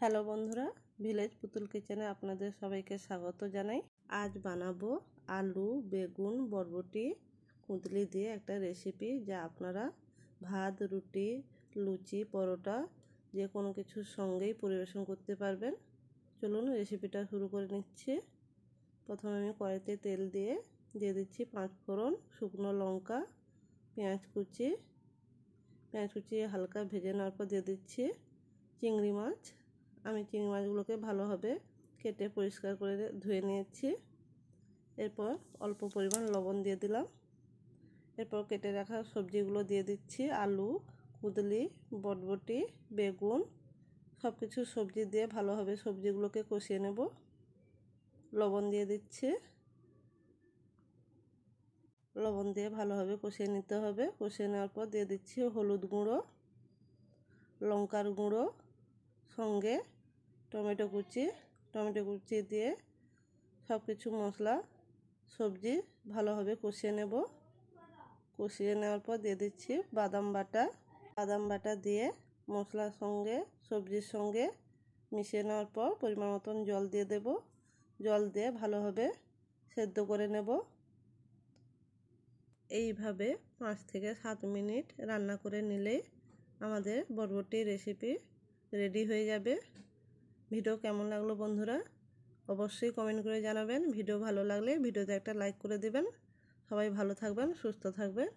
Hello বন্ধুরা, village পুতুল কিচেনে আপনাদের সবাইকে স্বাগত জানাই। আজ বানাবো আলু, বেগুন, বরবটি, কুঁদলি দিয়ে একটা রেসিপি, যা আপনারা ভাত, রুটি, লুচি, পরোটা যে কোনো কিছুর সঙ্গেই পরিবেশন করতে পারবেন। চলুন রেসিপিটা শুরু করে নিচ্ছি। প্রথমে আমি কড়াইতে তেল দিয়ে দিচ্ছি 5 ফোড়ন, শুকনো লঙ্কা, পেঁয়াজ কুচি হালকা ভেজে নেওয়ার পর দিয়ে দিচ্ছি চিংড়ি মাছ। আমি চিংড়ি মাছগুলোকে ভালোভাবে কেটে পরিষ্কার করে ধুয়ে নিয়েছি। এরপর অল্প পরিমাণ লবণ দিয়ে দিলাম। এরপর কেটে রাখা সবজিগুলো দিয়ে দিচ্ছি, আলু, কুঁদলি, বরবটি, বেগুন, সব কিছু সবজি দিয়ে ভালোভাবে সবজিগুলোকে কষিয়ে নেব। লবণ দিয়ে দিচ্ছি, লবণ দিয়ে ভালোভাবে কষিয়ে নিতে হবে। কষিয়ে নেওয়ার পর দিয়ে দিচ্ছি হলুদ গুঁড়ো, লঙ্কার গুঁড়ো, সঙ্গে টমেটো কুচি দিয়ে সব কিছু মশলা সবজি ভালোভাবে কষিয়ে নেব। কষিয়ে নেওয়ার পর দিয়ে দিচ্ছি বাদাম বাটা দিয়ে মশলার সঙ্গে সবজির সঙ্গে মিশিয়ে নেওয়ার পর পরিমাণ মতন জল দিয়ে দেব। জল দিয়ে ভালোভাবে সেদ্ধ করে নেব। এইভাবে 5 থেকে 7 মিনিট রান্না করে নিলেই আমাদের বরবটি রেসিপি রেডি হয়ে যাবে। ভিডিও কেমন লাগলো বন্ধুরা অবশ্যই কমেন্ট করে জানাবেন। ভিডিও ভালো লাগলে ভিডিওতে একটা লাইক করে দিবেন। সবাই ভালো থাকবেন, সুস্থ থাকবেন।